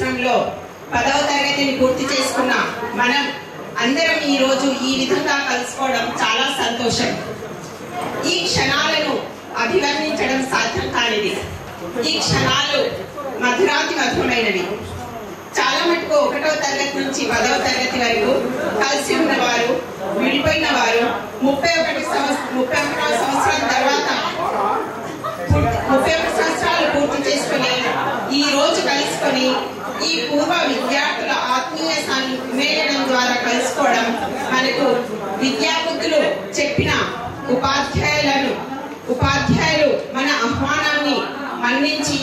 సంవత్సరంలో 10వ తరగతిని పూర్తి చేసుకున్న మనం అందరం ఈ రోజు ఈ విధంగా కలుసుకోవడం చాలా సంతోషం. ఈ క్షణాలను అభివర్ణించడం సాధ్యం కానిది. ఈ క్షణాలు మధురాతి మధురమైనవి. చాలా మటుకు 1వ తరగతి నుంచి 10వ తరగతి వరకు కలిసి ఉన్నవారు, విడిపోయిన వారు 31వ సంవత్సరం తర్వాత 31 సంవత్సరాలు పూర్తి చేసుకుని ఈ రోజు కలుసుకొని ఈ పూర్వ విద్యార్థుల ఆత్మీయ సమ్మేళనం ద్వారా కలుసుకోవడం మనకు విద్యాబుద్ధులు చెప్పిన ఉపాధ్యాయులు మన ఆహ్వానాన్ని మన్నించి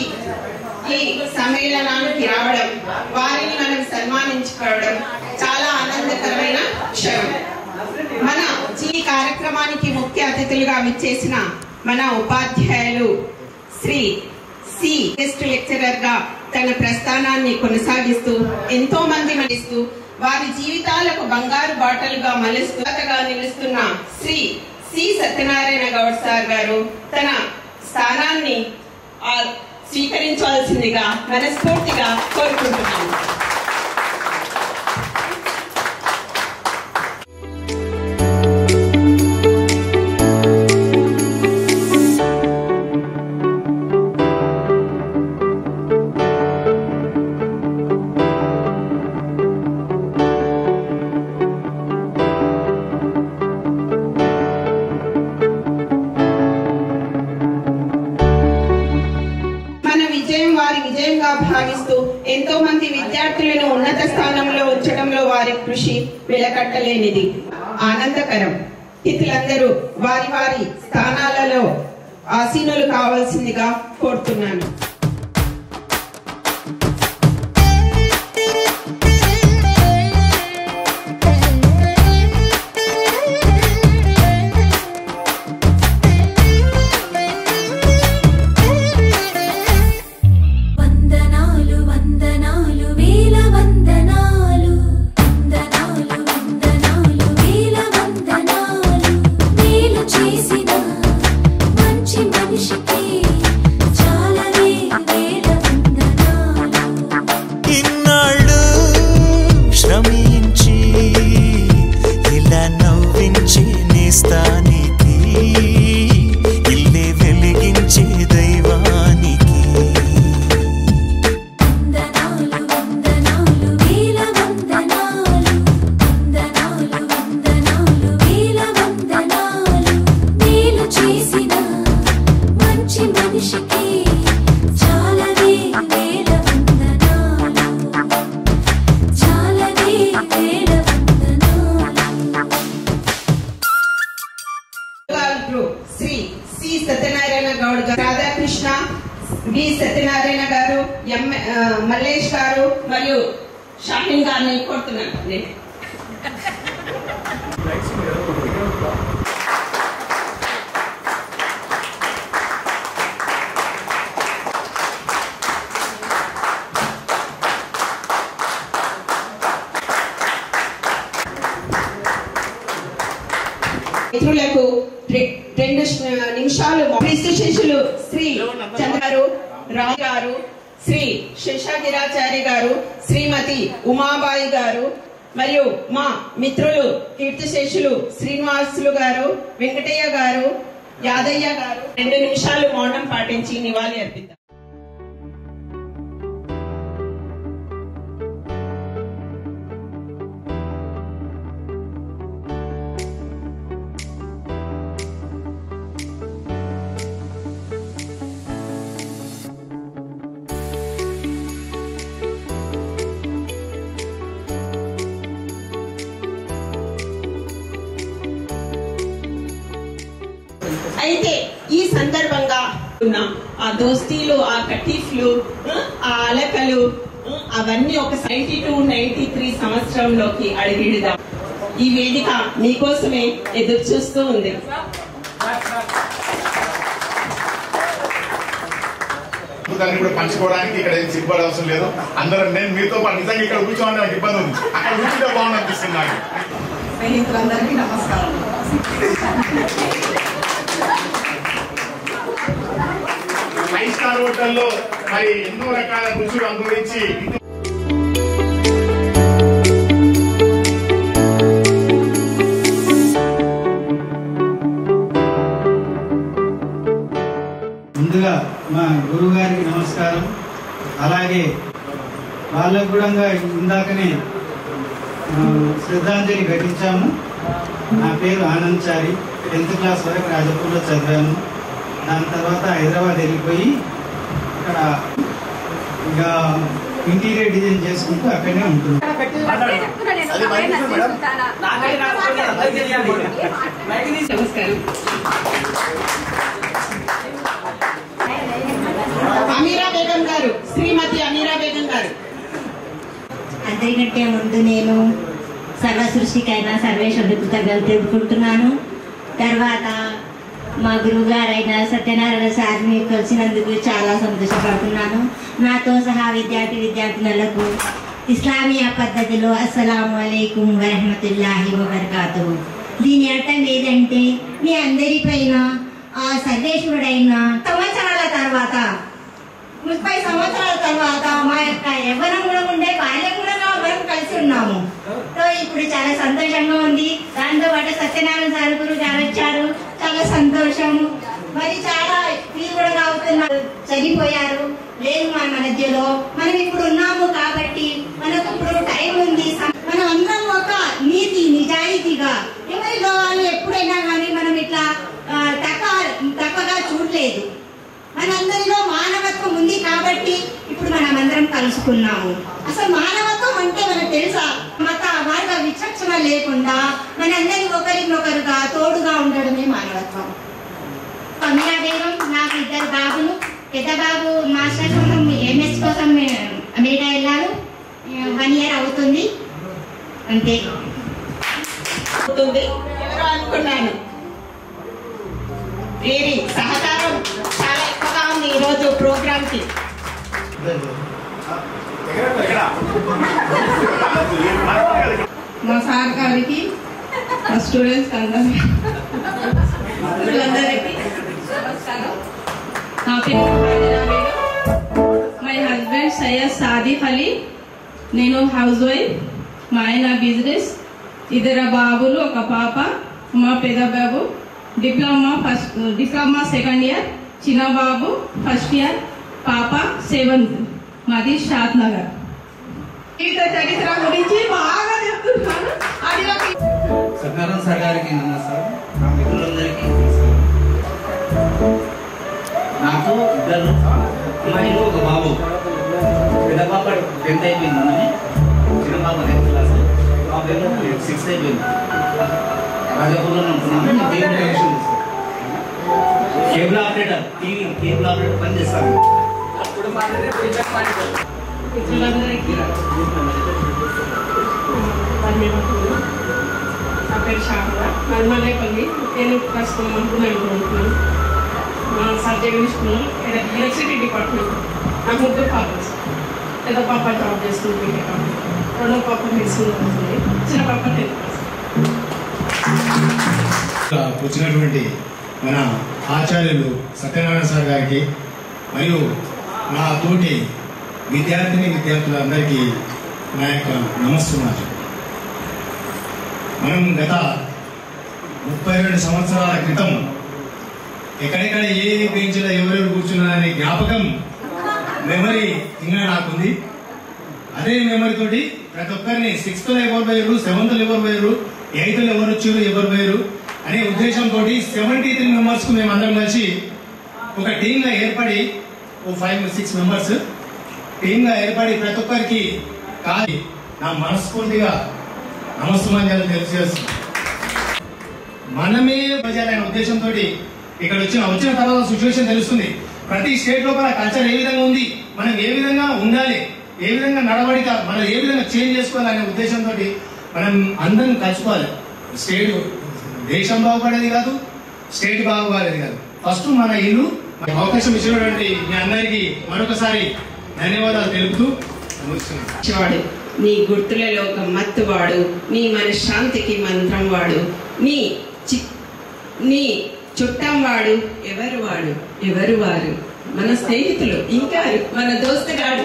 ఈ సమ్మేళనానికి రావడం, వారిని మనం సన్మానించుకోవడం చాలా ఆనందకరమైన క్షణం. మన ఈ కార్యక్రమానికి ముఖ్య అతిథులుగా విచ్చేసిన మన ఉపాధ్యాయులు శ్రీ సి గెస్ట్ లెక్చరర్ గా తన ప్రస్థానాన్ని కొనసాగిస్తూ ఎంతో మంది మలిస్తూ వారి జీవితాలకు బంగారు బాటలుగా మలుస్తుగా నిలుస్తున్న శ్రీ సి సత్యనారాయణ గౌడ్ సార్ గారు తన స్థానాన్ని స్వీకరించవలసిందిగా మనస్ఫూర్తిగా కోరుకుంటున్నాను. భావిస్తూ ఎంతో మంది విద్యార్థులను ఉన్నత స్థానంలో ఉంచడంలో వారి కృషి వెలకట్టలేనిది, ఆనందకరం. అతిథులందరూ వారి వారి స్థానాలలో ఆసీనులు కావాల్సిందిగా కోరుతున్నాను. శ్రీ సి సత్యనారాయణ గౌడ్ గారు, రాధాకృష్ణ బి సత్యనారాయణ గారు, మల్లేష్ గారు మరియు షాహిన్ గారిని కోరుతున్నాను. మిత్రులకు 2 నిమిషాలు క్రీస్తు శిష్యులు శ్రీ చంద్రారు రావు గారు, శ్రీ శేషాగిరాచారి గారు, శ్రీమతి ఉమాబాయి గారు మరియు మా మిత్రులు కీర్తిశేషులు శ్రీనివాసులు గారు, వెంకటయ్య గారు, యాదయ్య గారు 2 నిమిషాలు మౌనం పాటించి నివాళి అర్పిద్దాం. అయితే ఈ సందర్భంగా ఆ దోస్తీలు, ఆ కటీఫ్లు, ఆ అలకలు అవన్నీ ఒక 92-93 సంవత్సరంలోకి అడిగిడుదాం. ఈ వేదిక మీకోసమే ఎదురు చూస్తూ ఉంది. పంచుకోవడానికి ఇక్కడ ఏం సిగ్గుపడే అవసరం లేదు. అందరూ నేను మీతో పాటు నిజంగా ఇక్కడ కూర్చోవాలని నాకు ఇబ్బంది ఉంది, అక్కడ కూర్చుంటే బాగుంది అనిపిస్తుంది నాకు. స్నేహితులందరికీ నమస్కారం. 5 స్టార్ హోటల్లో మరి ఎన్నో రకాల రుచులు అనుభవించి అలాగే వాళ్ళకు కూడా ఇందాకనే శ్రద్ధాంజలి ఘటించాము. నా పేరు ఆనంద్ చారి, 10th క్లాస్ వరకు రాజపూర్లో చదివాను. దాని తర్వాత హైదరాబాద్ వెళ్ళిపోయి ఇక్కడ ఇక ఇంటీరియర్ డిజైన్ చేసుకుంటూ అక్కడనే ఉంటుంది. నమస్కారం. అమీరా బేగం గారు, శ్రీమతి అమీరా బేగం గారు. అందరికంటే ముందు నేను సర్వ సృష్టికైన సర్వేశ్వరుడి కృతజ్ఞతలు తెలుపుకుంటున్నాను. తర్వాత మా గురువు గారైన సత్యనారాయణ సార్ని కలిసినందుకు చాలా సంతోషపడుతున్నాను. నాతో సహా విద్యార్థినులకు ఇస్లామియా పద్ధతిలో అస్సలాము అలైకుం వరహమతుల్లాహి వబర్కాతుహు. దీని అర్థం ఏదంటే మీ అందరిపైన ఆ సర్వేశ్వరుడైన సంవత్సరాల తర్వాత 30 సంవత్సరాల తర్వాత మా యొక్క యవ్వనం కూడా ఉండే బాల్యం కూడా మనం కలిసి ఉన్నాము. సో ఇప్పుడు చాలా సంతోషంగా ఉంది. దాంతో పాటు సత్యనారాయణ సార్ గురువు గారు వచ్చారు, చాలా సంతోషము. మరి చాలా ఫీల్ కూడా అవుతున్నారు, చనిపోయారు లేదు మన మధ్యలో. మనం ఇప్పుడు ఉన్నాము కాబట్టి మనకు ఇప్పుడు టైం ఉంది. మనం అందరం ఒక నీతి నిజాయితీగా ఎవరిలో వాళ్ళు ఎప్పుడైనా కానీ మనం ఇట్లా తక్కువగా చూడలేదు. మనందరిలో మానవత్వం ఉంది కాబట్టి ఇప్పుడు మనం అందరం కలుసుకున్నాము. అసలు మానవత్వం అంటే మనకు తెలుసా? మత వర్గ విచక్షణ లేకుండా మనందరి ఒకరినొకరుగా తోడుగా ఉండడమే మానవత్వం. అమీరా బేగం, నాకు 2 బాబులు. పెద్ద బాబు మాస్టర్ కోసం MS కోసం అమెరికా వెళ్ళారు. 1 year అవుతుంది అంతే. ఎవరో అనుకున్నాను. వీరి సహకారం చాలా ఎక్కువగా ఉంది ఈరోజు ప్రోగ్రామ్ కి. మా సార్ గారికి, మా స్టూడెంట్స్ అందరికీ నమస్కారం. నా పేరు అమీరా బేగం. My husband Syed Sadiq Ali. నేను హౌస్ వైఫ్. మా ఆయన బిజినెస్. 2 బాబులు, 1 పాప. మా పెద్ద బాబు డిప్లొమా 2nd year, చిన్న బాబు 1st year, పాప 7th. మాది షాద్ నగర్. జీవిత చరిత్ర గురించి బాగా చెప్తున్నాను. సత్యనారాయణ సార్ గారికి నమస్కారం. నా మిత్రులందరికీ నాకు 2 అమ్మాయిలు, 1 బాబు. పెద్ద పాప 10th అయిపోయింది, చిన్న పాప 10th క్లాస్, బాబు 6th అయిపోయింది. రాజపూర్లో ఉంటున్నాను. కేబుల్ ఆపరేటర్, కేబుల్ ఆపరేటర్ పని చేస్తాను. మిత్రులందరికీ నా పేరు శారద, నర్మలేపల్లి. నేను ప్రస్తుతం ఉంటున్నాను. సబ్జెక్ట్ తీసుకున్నాను ఎలక్ట్రిసిటీ డిపార్ట్మెంట్. నాకు 3 పాపలు. పెద్ద పాప జాబ్ చేస్తుంది, 2వ పాప తీసుకుంటుంది, చిన్న పాప 10th class. వచ్చినటువంటి మన ఆచార్యులు సత్యనారాయణ సార్ గారికి మరియు నా తోటి విద్యార్థులందరికీ నా యొక్క నమస్కారం. మనం గత 32 సంవత్సరాల క్రితం ఎక్కడెక్కడ ఏ బెంచ్లో ఎవరెవరు కూర్చున్నారనే జ్ఞాపకం మెమరీ ఇంకా నాకుంది. అదే మెమరీ తోటి ప్రతి ఒక్కరిని 6th లో ఎవరు పోయారు, 7th లో ఎవరు పోయారు, 8th లో ఎవరు వచ్చారు, ఎవరు పోయారు అనే ఉద్దేశంతో 73 మెంబర్స్ కు మేము అందరం కలిసి ఒక టీమ్ గా ఏర్పడి 5-6 మెంబర్స్ టీమ్ గా ఏర్పడి ప్రతి ఒక్కరికి కాదు నా మనస్ఫూర్తిగా నమస్కారాలు తెలియజేస్తున్నాం. మనమే ప్రజలైన ఉద్దేశంతో ఇక్కడ వచ్చిన తర్వాత సిచ్యువేషన్ తెలుస్తుంది. ప్రతి స్టేట్ లోపల కల్చర్ ఏ విధంగా ఉంది, మనం ఏ విధంగా ఉండాలి, ఏ విధంగా నడవడిక మనం ఏ విధంగా చేంజ్ చేసుకోవాలనే ఉద్దేశంతో మనం అందరం కలుసుకోవాలి. స్టేట్ దేశం బాగుపడేది కాదు, స్టేట్ బాగుపడేది కాదు, ఫస్ట్ మన ఇల్లు. అవకాశం ఇచ్చినటువంటి మీ అందరికీ మరొకసారి ధన్యవాదాలు తెలుపుతూ వాడు నీ గుర్తులలో ఒక మత్తువాడు, నీ మనశ్శాంతికి మంత్రం వాడు, నీ చుట్టం వాడు. ఎవరు వారు? మన స్నేహితులు, ఇంకా మన దోస్తుగాడు,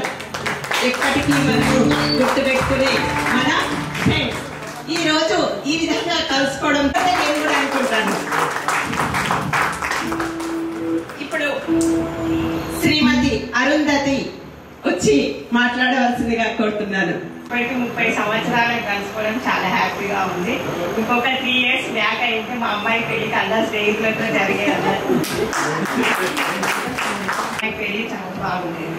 ఎప్పటికీ మనకు గుర్తుపెట్టుకునే మన ఫ్రెండ్స్. ఈ రోజు ఈ విధంగా కలుసుకోవడం నేను కూడా అనుకుంటాను. ఇప్పుడు శ్రీమతి అరుంధతి వచ్చి మాట్లాడవలసిందిగా కోరుతున్నాను. 30 సంవత్సరాలు కలుసుకోవడం చాలా హ్యాపీగా ఉంది. ఇంకొక 3 years బ్యాక్ అయితే మా అమ్మాయి పెళ్లికి అందరు స్నేహితులతో జరిగేది. పెళ్లి చాలా బాగుండేది.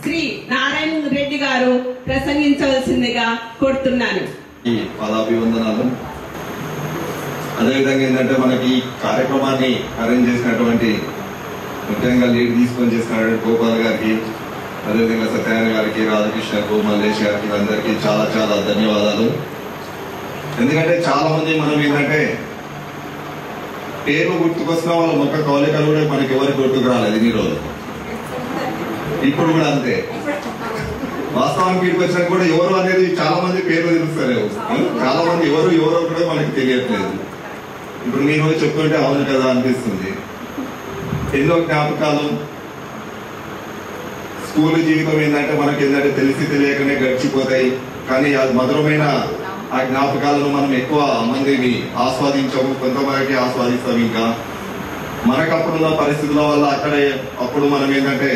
శ్రీ నారాయణ రెడ్డి గారు ప్రసంగించవలసిందిగా కోరుతున్నాను. ఈ పాదాభివందనాలు. అదేవిధంగా ఏంటంటే మనకి ఈ కార్యక్రమాన్ని అరేంజ్ చేసినటువంటి ముఖ్యంగా లీడ్ తీసుకొని చేసినటువంటి గోపాల్ గారికి, అదేవిధంగా సత్యనారాయణ గారికి, రాధాకృష్ణకు, మల్లేష్ గారికి అందరికీ చాలా చాలా ధన్యవాదాలు. ఎందుకంటే చాలా మంది మనం ఏంటంటే పేరు గుర్తుకొస్తున్న వాళ్ళ మొక్క కవలికలు కూడా మనకి ఎవరికి గుర్తుకు రాలేదు ఇన్ని రోజులు. ఇప్పుడు కూడా అంతే. వాస్తవానికి వీటికి వచ్చినా కూడా ఎవరు అనేది చాలా మంది పేర్లు తెలుస్తారు. చాలా మంది ఎవరో కూడా మనకి తెలియట్లేదు. ఇప్పుడు మీరు చెప్తుంటే అవును కదా అనిపిస్తుంది. ఎన్నో జ్ఞాపకాలు. స్కూల్ జీవితం ఏంటంటే మనకి ఏంటంటే తెలిసి తెలియకనే గడిచిపోతాయి. కానీ అది మధురమైన ఆ జ్ఞాపకాలను మనం ఎక్కువ మందిని ఆస్వాదించము, కొంతమందికి ఆస్వాదిస్తాం. ఇంకా మనకు అప్పుడున్న పరిస్థితుల వల్ల అప్పుడు మనం ఏంటంటే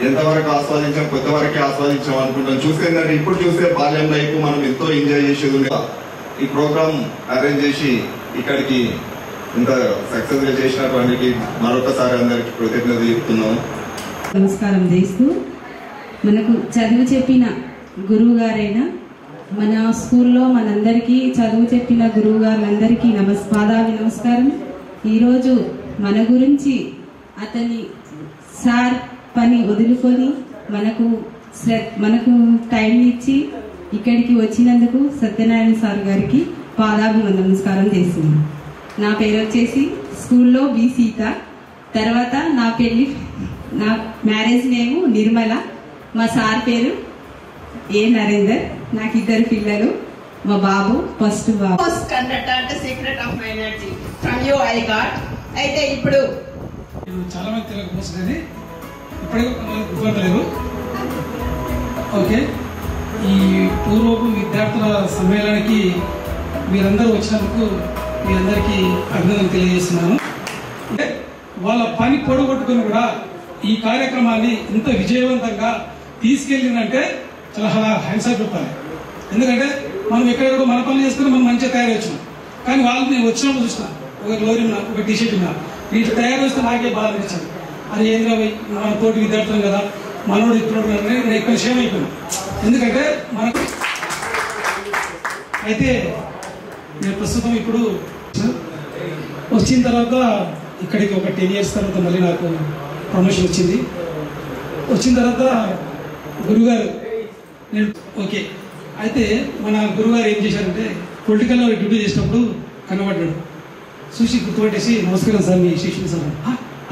ఎంతవరకు ఆస్వాదించాం, కొంతవరకు ఆస్వాదించాం అనుకుంటాం. చూస్తే ఏంటంటే ఇప్పుడు చూస్తే బాల్యం లైఫ్ మనం ఎంతో ఎంజాయ్ చేసేది. ఈ ప్రోగ్రామ్ అరేంజ్ చేసి ఇక్కడికి ఇంత సక్సెస్ గా చేసినటువంటి మరొకసారి అందరికి కృతజ్ఞతలు చెప్తున్నాం. నమస్కారం చేస్తూ, మనకు చదువు చెప్పిన గురువు గారైనా మన స్కూల్లో మనందరికీ చదువు చెప్పిన గురువు గారులందరికీ పాదాభి నమస్కారం. ఈరోజు మన గురించి అతని సార్ పని వదులుకొని మనకు టైం ఇచ్చి ఇక్కడికి వచ్చినందుకు సత్యనారాయణ సార్ గారికి పాదాభి నమస్కారం చేస్తున్నాను. నా పేరు వచ్చేసి స్కూల్లో బి సీత. తర్వాత నా మ్యారేజ్ నేము నిర్మల. మా సార్ పేరు ఏ నరేందర్. నాకు 2 పిల్లలు. మా బాబు ఫస్ట్ బాబు. Secret of my energy from you I got. అయితే ఇప్పుడు చాలా మంది తెలియకపోతుంది, ఇప్పటికీ గుర్తుపట్టలేదు. ఓకే, ఈ పూర్వపు విద్యార్థుల సమ్మేళనానికి మీరందరూ వచ్చినందుకు మీ అందరికీ అభినందనలు తెలియజేస్తున్నాను. అంటే వాళ్ళ పని పొడగొట్టుకుని కూడా ఈ కార్యక్రమాన్ని ఇంత విజయవంతంగా తీసుకెళ్ళిందంటే చాలా హ్యాండ్స్ ఆఫ్ చెప్పాలి. ఎందుకంటే మనం ఎక్కడెక్కడ మన పనులు చేసుకుని మనం మంచిగా తయారు వచ్చినాం. కానీ వాళ్ళు నేను వచ్చినప్పుడు చూసిన ఒక గ్లోరీ ఉన్నా, ఒక టీషర్ట్ ఉన్నా, వీటి తయారు చేస్తే నాకే బాధ అనిపించింది. అది ఏంద్రా మన తోటి విద్యార్థులు కదా, మనోడు ఇప్పుడు నేను ఎక్కువ విషయం అయిపోయాను. ఎందుకంటే మనకు అయితే నేను ప్రస్తుతం ఇప్పుడు వచ్చిన తర్వాత ఇక్కడికి ఒక 10 years తర్వాత మళ్ళీ నాకు ప్రమోషన్ వచ్చింది. వచ్చిన తర్వాత గురుగారు నేను ఓకే అయితే మన గురుగారు ఏం చేశారంటే పొలిటికల్లో డ్యూటీ చేసినప్పుడు కనబడ్డాడు. చూసి గుర్తుపట్టేసి నమస్కారం సార్ మీ శిష్యుడు సార్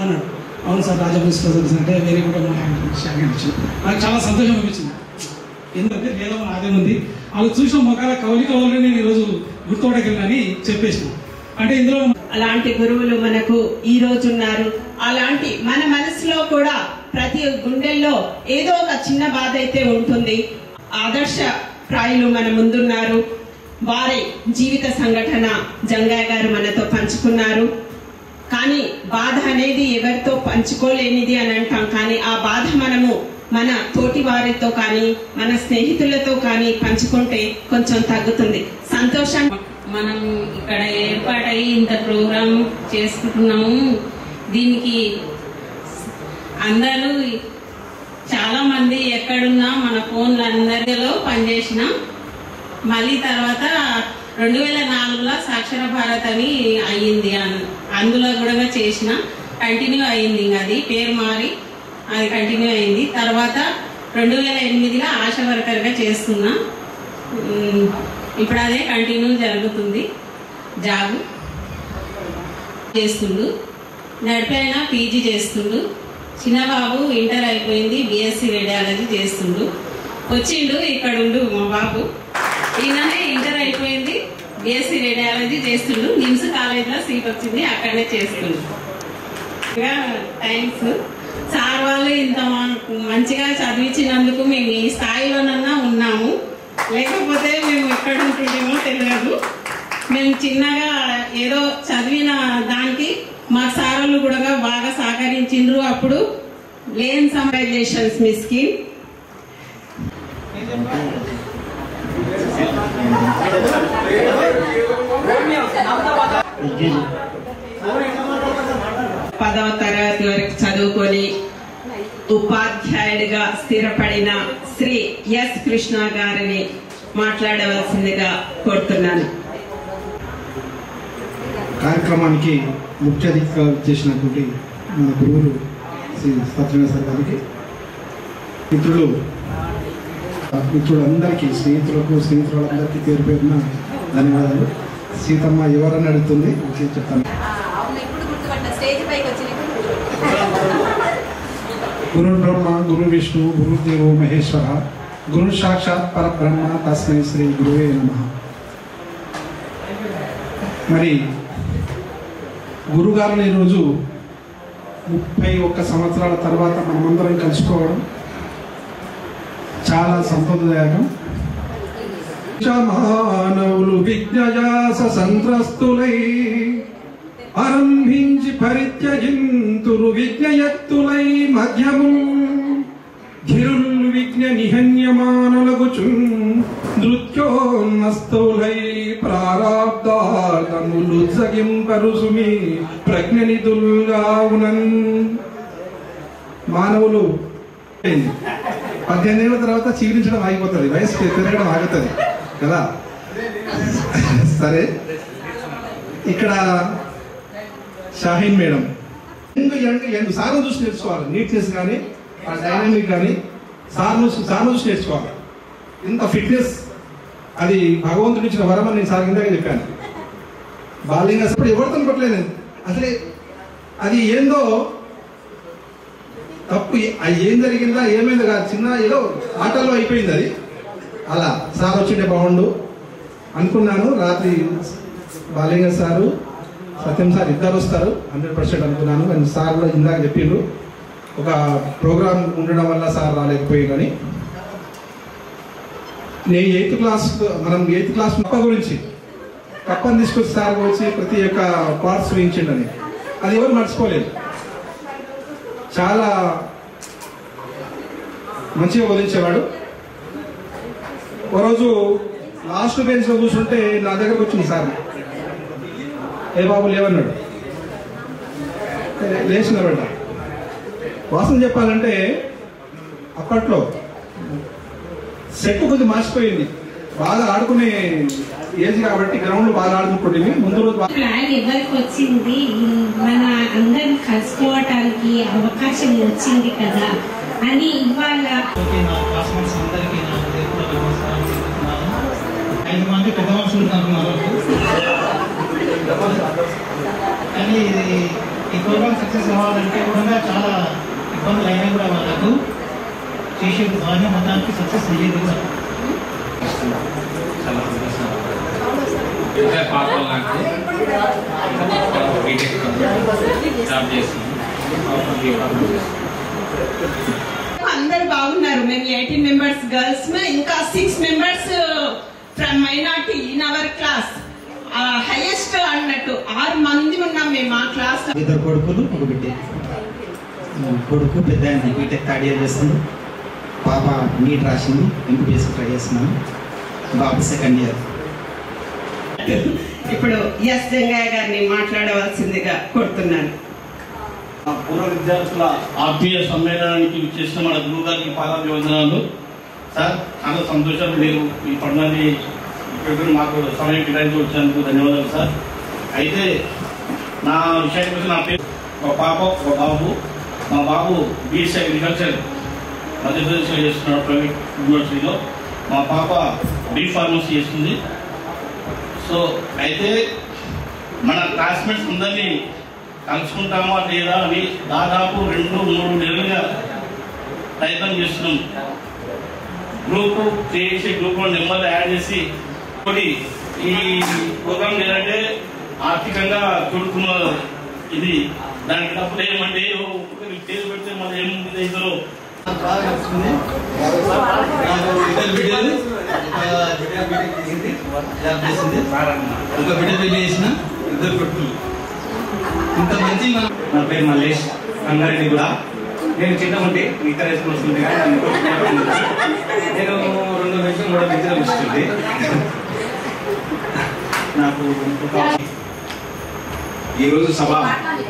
అన్నాడు. అవును సార్ రాజభూష్ అంటే వేరే కూడా నాకు చాలా సంతోషం అనిపించింది. ఎందుకంటే వేరే అదే ఉంది వాళ్ళు చూసిన మొక్కల కవలిక వల్ల నేను ఈరోజు గుర్తుపట్టగలనని చెప్పేసిన. అంటే ఇందులో అలాంటి గురువులు మనకు ఈ రోజు ఉన్నారు. అలాంటి మన మనసులో కూడా ప్రతి గుండెల్లో ఏదో ఒక చిన్న బాధ అయితే ఉంటుంది. ఆదర్శ ప్రాయులు మన ముందున్నారు. వారి జీవిత సంఘటన జంగయ్య గారు మనతో పంచుకున్నారు. కానీ బాధ అనేది ఎవరితో పంచుకోలేనిది అని అంటాం. కానీ ఆ బాధ మనము మన తోటి వారితో కానీ మన స్నేహితులతో కానీ పంచుకుంటే కొంచెం తగ్గుతుంది. సంతోషం. మనం ఇక్కడ ఏర్పాటై ఇంత ప్రోగ్రాం చేసుకుంటున్నాము. దీనికి అందరూ చాలా మంది ఎక్కడున్నా మన ఫోన్లు అందరిలో పనిచేసిన మళ్ళీ తర్వాత 2004లో సాక్షర భారత్ అని అయ్యింది. అందులో కూడా చేసిన కంటిన్యూ అయ్యింది. ఇంకా అది పేరు మారి అది కంటిన్యూ అయింది. తర్వాత 2008లో ఆశా వర్కర్గా చేస్తున్నా. ఇప్పుడు అదే కంటిన్యూ జరుగుతుంది. జాబ్ చేస్తుండు. నడిపైన పీజీ చేస్తుండు. చిన్నబాబు ఇంటర్ అయిపోయింది, బిఎస్సి రేడియాలజీ చేస్తుండు. వచ్చిండు ఇక్కడ ఉండు మా బాబు. ఈయననే ఇంటర్ అయిపోయింది, బిఎస్సి రేడియాలజీ చేస్తుండు. నిమ్స్ కాలేజ్లో సీట్ వచ్చింది, అక్కడనే చేస్తుండు. థ్యాంక్స్ సార్ వాళ్ళు ఇంత మంచిగా చదివించినందుకు మేము ఈ స్థాయిలోనన్నా ఉన్నాము. లేకపోతే మేము ఎక్కడ ఉంటుండేమో తెలియదు. మేము చిన్నగా ఏదో చదివిన దానికి మా సార్లు కూడా బాగా సహకరించిండ్రు. అప్పుడు లేన్ సమ్మరైజేషన్స్ మిస్ కి పదవ తరగతి వరకు చదువుకొని ఉపాధ్యాయుడిగా స్థిరపడిన శ్రీ ఎస్ కృష్ణ గారిని మాట్లాడవలసిందిగా కోరుతున్నాను. కార్యక్రమానికి ముఖ్య అతిథిగా చేసినటువంటి మన గురువులు శ్రీ సత్యనారాయణ సార్ గారికి, మిత్రులందరికీ, స్నేహితులందరికీ పేరు పేరున ధన్యవాదాలు. సీతమ్మ ఎవరని అడుగుతుంది చెప్తాను. గురు బ్రహ్మ గురు విష్ణు గురుదేవో మహేశ్వర గురు సాక్షాత్ పరబ్రహ్మ తస్మై శ్రీ గురువే నమః. మరి గురుగారులు ఈరోజు 31 సంవత్సరాల తర్వాత మనమందరం కలుసుకోవడం చాలా సంతోషదాయకం. మానవులు విజ్ఞయాస సంత్రస్తులై ఆరంభించి పరిత్యజింతురు విజ్ఞయత్తులై మధ్యము ధిరుల్ విజ్ఞ నిహన్యమానులగుచు నృత్యోన్నస్తౌలై ప్రారాబ్ధార్థములు జగింపరుసుమి ప్రజ్ఞనిధుల్గావునన్. మానవులు 18 ఏళ్ళ తర్వాత చీలించడం ఆగిపోతుంది, వయసు పెరగడం ఆగుతుంది కదా. సరే, ఇక్కడ షాహీన్ మేడం సార్ను చూసి నేర్చుకోవాలి. నీట్నెస్ కానీ ఆ డైనామిక్ కానీ సార్ను చూసి నేర్చుకోవాలి. ఇంత ఫిట్నెస్ అది భగవంతుడు ఇచ్చిన వరం అని నేను సార్ కిందగా చెప్పాను. బాలింగ్ అసలు ఎవరితో పట్టలేదు అసలే. అది ఏందో తప్పు, అది ఏం జరిగిందా ఏమైందో కాదు, చిన్న ఏదో ఆటల్లో అయిపోయింది అది. అలా సార్ వచ్చిండే బాగుండు అనుకున్నాను. రాత్రి బాలింగ సారు సత్యం సార్ ఇద్దరు వస్తారు 100% అనుకున్నాను. కానీ సార్ కూడా ఇందాక చెప్పిండ్రు ఒక ప్రోగ్రామ్ ఉండడం వల్ల సార్ రాలేకపోయిందని. నేను 8th క్లాస్ కప్ప గురించి కప్పని తీసుకొచ్చి సార్ వచ్చి ప్రతి ఒక్క పార్ట్స్ వేయించిండని అది ఎవరు మర్చిపోలేదు. చాలా మంచిగా బోధించేవాడు. ఒకరోజు లాస్ట్ బెంచ్ లో కూర్చుంటే నా దగ్గరకు వచ్చింది సార్. ఏ బాబు లేవన్నాడు. లేచినబడ్డ. వాసన చెప్పాలంటే అప్పట్లో సెట్ కొద్ది మార్చిపోయింది. బాగా ఆడుకునే ఏజ్ కాబట్టి గ్రౌండ్ లో బాగా ఆడుకుంటుంది. ముందు రోజు ప్లాన్ ఎవరికి వచ్చింది, మన అందరిని కలుసుకోవటానికి అవకాశం వచ్చింది కదా అని ఇవాళ 5 మంది పెద్ద మనుషులు అనుకున్నారు. కానీ ఈ ప్రోగ్రామ్ సక్సెస్ అవ్వాలంటే కూడా చాలా ఇబ్బందులు అయినా కూడా వాళ్ళకు చేసేది బాగా మొత్తానికి సక్సెస్ అయ్యేది కూడా చాలా అందరు బాగున్నారు. మేము 18 మెంబర్స్ గర్ల్స్, ఇంకా 6 members from minority in our class. Highest అన్నట్టు 6 మంది ఉన్నాం మేము ఆ క్లాస్. 2 కొడుకులు 1 బిడ్డ. కొడుకు పెద్ద బీటెక్ థర్డ్ ఇయర్ చేస్తుంది. పాప నీట్ రాసింది, ఎంపీఎస్సీ ట్రై చేస్తున్నాను. బాబు సెకండ్ ఇయర్. ఇప్పుడు ఎస్ జంగయ్య గారిని మాట్లాడవలసిందిగా కోరుతున్నాను. పూర్వ విద్యార్థుల ఆత్మీయ సమ్మేళనానికి చేసిన మన గురువు గారికి పాదాభివందనాలు. సార్ చాలా సంతోషం మీరు ఈ పనులని మాకు సమయం కేటాయించి వచ్చినందుకు ధన్యవాదాలు సార్. అయితే నా విషయానికి వచ్చి నా పేరు ఒక పాప ఒక బాబు. మా బాబు బీఎస్సీ అగ్రికల్చర్ మధ్యప్రదేశ్లో చేస్తున్నాడు ప్రైవేట్ యూనివర్సిటీలో. మా పాప బీ ఫార్మసీ చేస్తుంది. సో అయితే మన క్లాస్మేట్స్ అందరినీ కలుసుకుంటామా లేదా అని దాదాపు 2-3 నెలలుగా ప్రయత్నం చేస్తున్నాం. గ్రూప్ చేసి గ్రూప్లో నెంబర్లు యాడ్ చేసి ఈ ప్రోగ్రామ్ ఏంటంటే ఆర్థికంగా చూడుకున్న ఇది దానికి డబ్బులు ఏమంటే పేరు పెడితే మనం ఏముంది ఇందులో బాగా నచ్చుతుంది. ఇద్దరు బిడ్డలు జాబ్ చేసింది, ఒక బిడ్డ పెళ్లి చేసిన, 2 కొడుకులు. ఇంత మంచి. నా పేరు మల్లేష్ రంగారెడ్డి కూడా. నేను చిన్న ఉంటే ఇతర వేసుకుని వస్తుంది కానీ నేను 2 నుంచి 3 మధ్యలో వస్తుంది. నాకు ఈరోజు సభ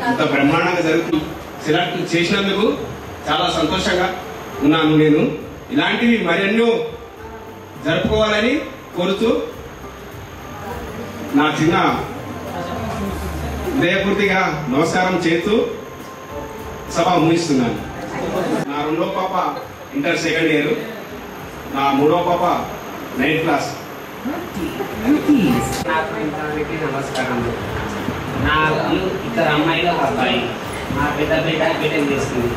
ఇంత బ్రహ్మాండంగా జరుగుతుంది. సెలెక్ట్ చేసినందుకు చాలా సంతోషంగా ఉన్నాను. నేను ఇలాంటివి మరెన్నో జరుపుకోవాలని కోరుతూ నా చిన్న హృదయపూర్తిగా నమస్కారం చేస్తూ సభ ముగిస్తున్నాను. నా 2వ పాప ఇంటర్ 2nd ఇయర్, నా 3వ పాప 9th క్లాస్. నమస్కారం. నాకు 2 అమ్మాయిలు 1 అబ్బాయి. మా పెద్ద బిడ్డ బీటెక్ చేస్తుంది,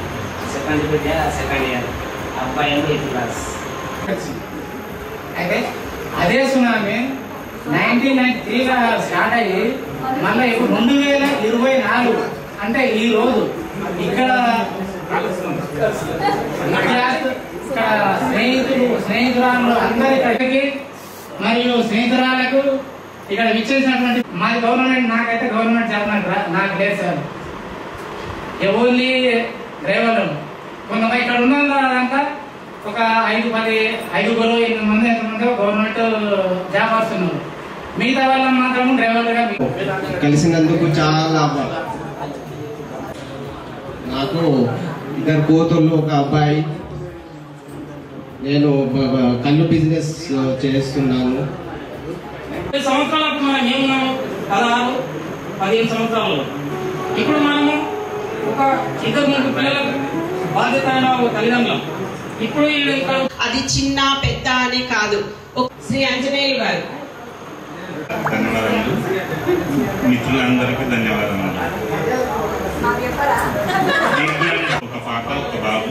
2nd బిడ్డ 2nd ఇయర్, అబ్బాయి 8th క్లాస్. అయితే అదే సునామీ 1993 స్టార్ట్ అయ్యి మళ్ళీ ఇప్పుడు 2024 అంటే ఈ రోజు ఇక్కడ స్నేహితురాలు అందరికీ మరియు స్నేహితురాలకు ఇక్కడ విచ్చేసినటువంటి మాది గవర్నమెంట్. నాకైతే గవర్నమెంట్ జాబ్ నాకు లేదు సార్. ఓన్లీ డ్రైవర్లు కొంతమంది ఇక్కడ ఉన్నదంతా ఒక 5-10 5 8 మంది ఎంతమంది గవర్నమెంట్ జాబ్ వస్తున్నారు. మిగతా వాళ్ళ మాత్రం డ్రైవర్లుగా కలిసినందుకు చాలా నాకు 2 కూతుళ్ళు 1 అబ్బాయి. నేను కళ్ళు బిజినెస్ చేస్తున్నాను. 10 సంవత్సరాలకు మనం ఏమున్నాము 16-15 సంవత్సరాలు. ఇప్పుడు మనము ఒక 2-3 పిల్లలకు బాధ్యత అయిన ఒక తల్లిదండ్రులం. ఇప్పుడు అది చిన్న పెద్ద అని కాదు. శ్రీ ఆంజనేయులు గారు. ధన్యవాదాలు. మిత్రులందరికీ ధన్యవాదాలు. ఒక పాప 1 బాబు.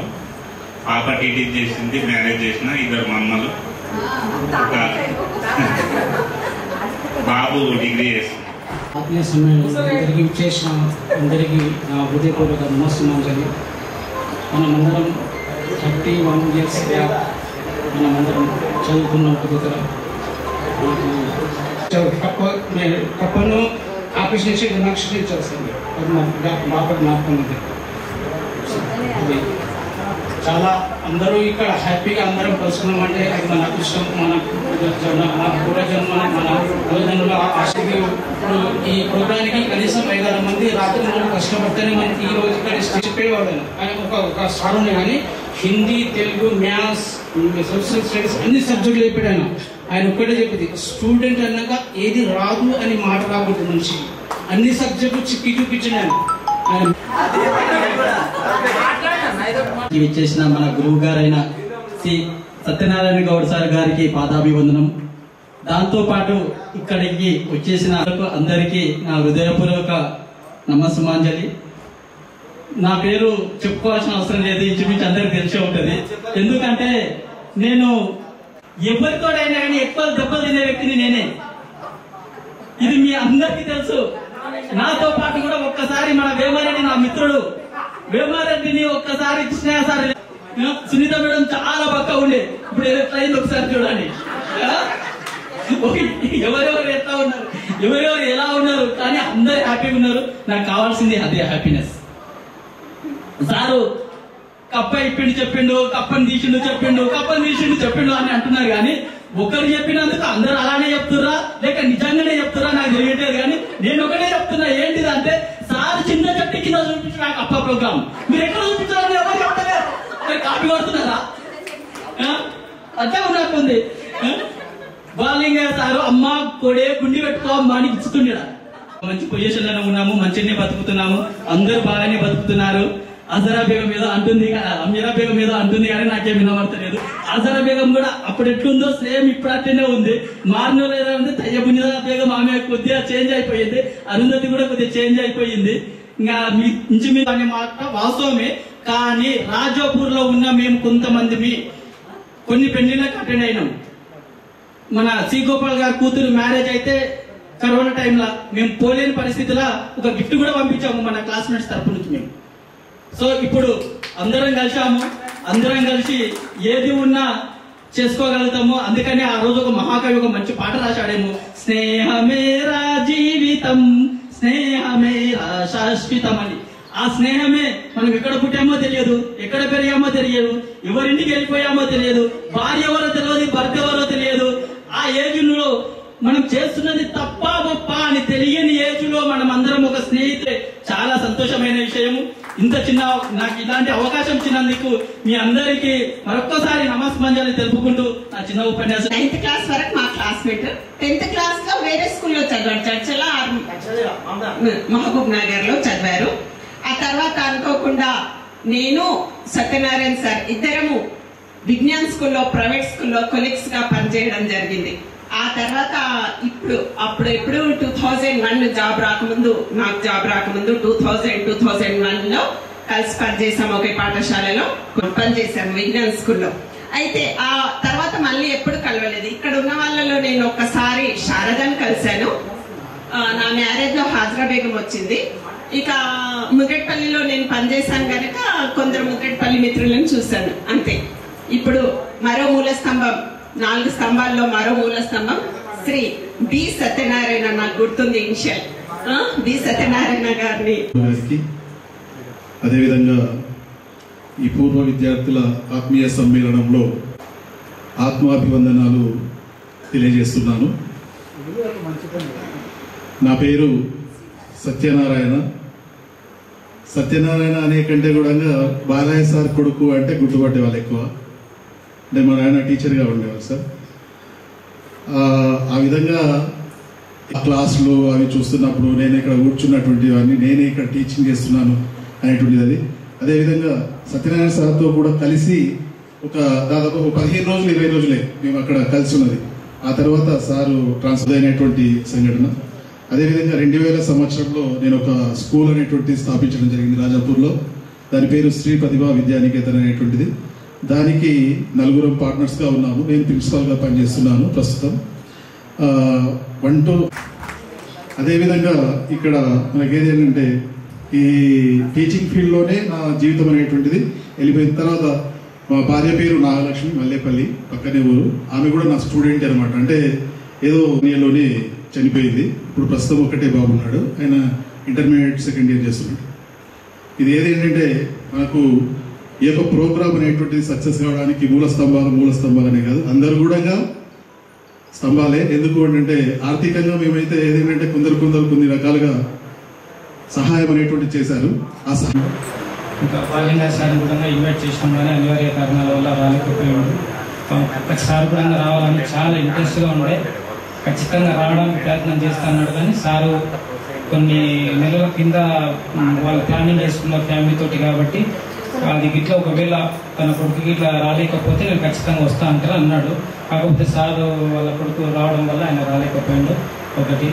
పాప టీటీ చేసింది, మ్యారేజ్ చేసిన 2 మమ్మలు, ఒక బాబు డిగ్రీ చేసింది. ఆత్మీయ సమ్మేళనం అందరికీ చేసిన అందరికీ నా హృదయపూర్వక నమస్కారం. మనమందరం 31 years మనమందరం చదువుకున్నాం. కప్పను ఆఫీస్ నుంచి నక్షత్రం ఇచ్చేస్తుంది. అది బాగా జ్ఞాపకం ఉంది. చాలా అందరూ ఇక్కడ హ్యాపీగా అందరం కలుసుకున్నాం అంటే అది మన అదృష్టం. మన పూర్వజన్మ మన తల్లిదండ్రుల ఆశకి. ఇప్పుడు ఈ ప్రోగ్రానికి కనీసం 5-6 మంది రాత్రి మూడు కష్టపడితేనే మనకి ఈ రోజు ఇక్కడ చెప్పేవాళ్ళు. ఒక సార్ ఉంది కానీ Hindi, Telugu, maths, social studies అన్ని సబ్జెక్టులు చెప్పాడు ఆయన. ఆయన ఒక్కటే చెప్పింది, స్టూడెంట్ అన్నాక ఏది రాదు అని మాట రాకూడదు మనిషి. అన్ని సబ్జెక్టులు చిక్కి చూపించాడు ఆయన. చేసిన మన గురువు గారైన శ్రీ సత్యనారాయణ గౌడ్ సార్ గారికి పాదాభివందనం. దాంతో పాటు ఇక్కడికి వచ్చేసిన అందరికీ నా హృదయపూర్వక నమస్సుమాంజలి. నా పేరు చెప్పుకోవాల్సిన అవసరం లేదు, ఇంచుమించు అందరికి తెలిసే ఉంటుంది. ఎందుకంటే నేను ఎవరితోడైనా కానీ ఎక్కువ దెబ్బలు తినే వ్యక్తిని నేనే. ఇది మీ అందరికీ తెలుసు. నాతో పాటు కూడా ఒక్కసారి మన వేమారెడ్డి, నా మిత్రుడు వేమారెడ్డిని ఒక్కసారి కృష్ణసారి సునీత మేడం చాలా పక్క ఉండే. ఇప్పుడు ఎట్లయింది ఒకసారి చూడండి. ఎవరెవరు ఎట్లా ఉన్నారు, ఎవరెవరు ఎలా ఉన్నారు, కానీ అందరు హ్యాపీగా ఉన్నారు. నాకు కావాల్సింది అదే హ్యాపీనెస్. సారు కప్ప ఇప్పిండు చెప్పిండు, కప్పని తీసిండు చెప్పిండు, కప్పని తీసిండు చెప్పిండు అని అంటున్నారు. కానీ ఒకరు చెప్పినందుకు అందరూ అలానే చెప్తుర్రా లేక నిజంగానే చెప్తుర్రా నాకు తెలియట్లేదు. కానీ నేను ఒకటే చెప్తున్నా, ఏంటిది అంటే సార్ చిన్న చెట్టు కింద చూపించిన నాకు అప్ప ప్రోగ్రామ్ మీరు ఎక్కడ చూపించాలని ఎవరు చెప్పలేదు. కాపీ కొడుతున్నారా? అదే ఉన్నట్టుంది. బాలింగ సారు అమ్మ కొడే గుండి పెట్టుకో అమ్మ అని ఇచ్చుతుండేడా. మంచి పొజిషన్ లోనే ఉన్నాము, మంచిగానే బతుకుతున్నాము, అందరూ బాగానే బతుకుతున్నారు. అజరా బేగం ఏదో అంటుంది, అమీరా బేగం ఏదో అంటుంది కానీ నాకేం వినబడతలేదు. అజరా బేగం కూడా అప్పుడు ఎట్లుందో సేమ్ ఇప్పుడు అట్లనే ఉంది. మార్నో లేదా ఉంది. తయ్యబునిదా బేగం ఆమె కొద్దిగా చేంజ్ అయిపోయింది. అరుంధతి కూడా కొద్దిగా చేంజ్ అయిపోయింది. ఇంకా మీ ఇంచు మీద అనే మాట వాస్తవమే. కానీ రాజాపూర్ లో ఉన్న మేము కొంతమంది కొన్ని పెళ్లిళ్ళకి అటెండ్ అయినాం. మన సి గోపాల్ గారి కూతురు మ్యారేజ్ అయితే కరోనా టైంలో మేము పోలేని పరిస్థితిలో ఒక గిఫ్ట్ కూడా పంపించాము మన క్లాస్మేట్స్ తరపు నుంచి మేము. సో ఇప్పుడు అందరం కలిసాము, అందరం కలిసి ఏది ఉన్నా చేసుకోగలుగుతాము. అందుకని ఆ రోజు ఒక మహాకవి ఒక మంచి పాట రాశాడేమో, స్నేహమేరా జీవితం స్నేహమేరా శాశ్వతం అని. ఆ స్నేహమే మనం ఎక్కడ పుట్టామో తెలియదు, ఎక్కడ పెరిగామో తెలియదు, ఎవరింటికి వెళ్ళిపోయామో తెలియదు, భార్య ఎవరో తెలియదు, భర్త ఎవరో తెలియదు. ఆ ఏజ్ లో మనం చేస్తున్నది తప్ప గొప్ప అని తెలియని ఏజ్ లో మనం అందరం ఒక స్నేహితులే. చాలా సంతోషమైన విషయము. ఇంత చిన్న నాకు ఇలాంటి అవకాశం ఇచ్చినందుకు మీ అందరికీ మరొక్కసారి నమస్కారాలు తెలుపుకుంటూ నా చిన్న ఉపన్యాసం. 9th క్లాస్ వరకు మా క్లాస్మేట్. 10th క్లాస్ లో వేరే స్కూల్లో చదివారు, చర్చల మహబూబ్ నగర్ లో చదివారు. ఆ తర్వాత అనుకోకుండా నేను సత్యనారాయణ సార్ ఇద్దరము విజ్ఞాన్ స్కూల్లో, ప్రైవేట్ స్కూల్లో కొలీగ్స్ గా పనిచేయడం జరిగింది. ఆ తర్వాత ఇప్పుడు 2001 జాబ్ రాకముందు, నాకు జాబ్ రాకముందు 2001 లో కలిసి పనిచేసాము. ఒకే పాఠశాలలో పనిచేసాము విజ్ఞాన్ స్కూల్లో. అయితే ఆ తర్వాత మళ్ళీ ఎప్పుడు కలవలేదు. ఇక్కడ ఉన్న వాళ్ళలో నేను ఒక్కసారి శారదాన్ని కలిశాను. నా మ్యారేజ్ లో హాజరా బేగం వచ్చింది. ఇక ముద్రెట్పల్లిలో నేను పనిచేశాను కనుక కొందరు ముద్రెట్పల్లి మిత్రులను చూశాను, అంతే. ఇప్పుడు మరో మూల స్తంభం, 4 స్తంభాల్లో మరో మూల స్తంభం శ్రీ బి సత్యనారాయణ. నాకు గుర్తుంది ఇనిషియల్ బి సత్యనారాయణ గారిని. అదేవిధంగా ఈ పూర్వ విద్యార్థుల ఆత్మీయ సమ్మేళనంలో ఆత్మాభివందనాలు తెలియజేస్తున్నాను. నా పేరు సత్యనారాయణ. సత్యనారాయణ అనే కంటే కూడా బాలయ్య సార్ కొడుకు అంటే గుర్తుపట్టే వాళ్ళు ఎక్కువ. అంటే మా నాయన టీచర్గా ఉండేవారు సార్. ఆ విధంగా క్లాసులు అవి చూస్తున్నప్పుడు నేను ఇక్కడ కూర్చున్నటువంటివన్నీ, నేనే ఇక్కడ టీచింగ్ చేస్తున్నాను అనేటువంటిది అది. అదేవిధంగా సత్యనారాయణ సార్తో కూడా కలిసి ఒక దాదాపు 15 రోజులు 20 రోజులే మేము అక్కడ కలిసి ఉన్నది. ఆ తర్వాత సారు ట్రాన్స్ఫర్ అయినటువంటి సంఘటన. అదేవిధంగా 2000 సంవత్సరంలో నేను ఒక స్కూల్ అనేటువంటి స్థాపించడం జరిగింది రాజాపూర్లో. దాని పేరు శ్రీ ప్రతిభా విద్యానికేతన్ అనేటువంటిది. దానికి 4 పార్ట్నర్స్గా ఉన్నాము. నేను ప్రిన్సిపాల్గా పనిచేస్తున్నాను ప్రస్తుతం. అదేవిధంగా ఇక్కడ మనకేది ఏంటంటే ఈ టీచింగ్ ఫీల్డ్లోనే నా జీవితం అనేటువంటిది వెళ్ళిపోయిన తర్వాత మా భార్య పేరు నాగలక్ష్మి, మల్లేపల్లి, పక్కనే ఊరు. ఆమె కూడా నా స్టూడెంట్ అనమాట. అంటే ఏదో ఇయర్లోనే చనిపోయింది. ఇప్పుడు ప్రస్తుతం ఒకటే బాబున్నాడు, ఆయన ఇంటర్మీడియట్ సెకండ్ ఇయర్ చేస్తున్నాడు. ఇది ఏదేంటంటే మనకు ఈ యొక్క ప్రోగ్రామ్ అనేటువంటిది సక్సెస్ కావడానికి మూల స్తంభాలనే కాదు, అందరు కూడా స్తంభాలే. ఎందుకు అంటే ఆర్థికంగా మేమైతే ఏదేంటంటే కొన్ని రకాలుగా సహాయం అనేటువంటి చేశారు. ఆ సహాయం ఇంకా బాలింగా సార్ కూడా ఇన్వైట్ చేసినాం కానీ అనివార్య కారణాల వల్ల రాలేకపోయాడు. ఒకసారి కూడా రావాలని చాలా ఇంట్రెస్ట్గా ఉండే, ఖచ్చితంగా రావడానికి ప్రయత్నం చేస్తున్నాడు. కానీ సారు కొన్ని నెలల కింద వాళ్ళు ప్లానింగ్ చేసుకున్నారు ఫ్యామిలీ తోటి. కాబట్టి అది గిట్లా ఒకవేళ తన కొడుకుకి ఇట్లా రాలేకపోతే నేను ఖచ్చితంగా వస్తా అంటారు అన్నాడు. కాకపోతే సారు వాళ్ళ కొడుకు రావడం వల్ల ఆయన రాలేకపోయాడు. ఒకటి.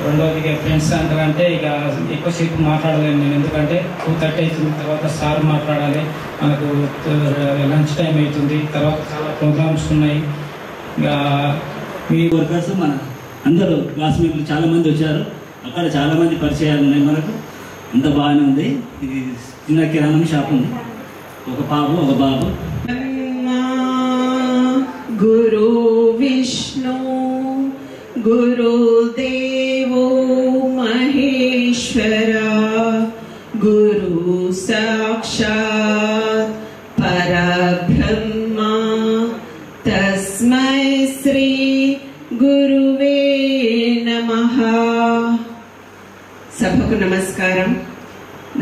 రెండవది ఫ్రెండ్స్ అంటారంటే ఇక ఎక్కువసేపు మాట్లాడలేను నేను, ఎందుకంటే 2:30 అవుతుంది, తర్వాత సార్ మాట్లాడాలి, మనకు లంచ్ టైం అవుతుంది, తర్వాత చాలా ప్రోగ్రామ్స్ ఉన్నాయి. ఇక మీ వర్కర్స్ మన అందరూ క్లాస్మేట్లు చాలా మంది వచ్చారు. అక్కడ చాలా మంది పరిచయాలు ఉన్నాయి మనకు. అంత బాగానే ఉంది. ఇది చిన్న కిరాణం షాప్ ఉంది, ఒక పాప ఒక బాబు. గురు విష్ణు గురుదేవో మహేశ్వర గురు సాక్షాత్ పరబ్రహ్మ తస్మై శ్రీ గురువే నమః. సభకు నమస్కారం.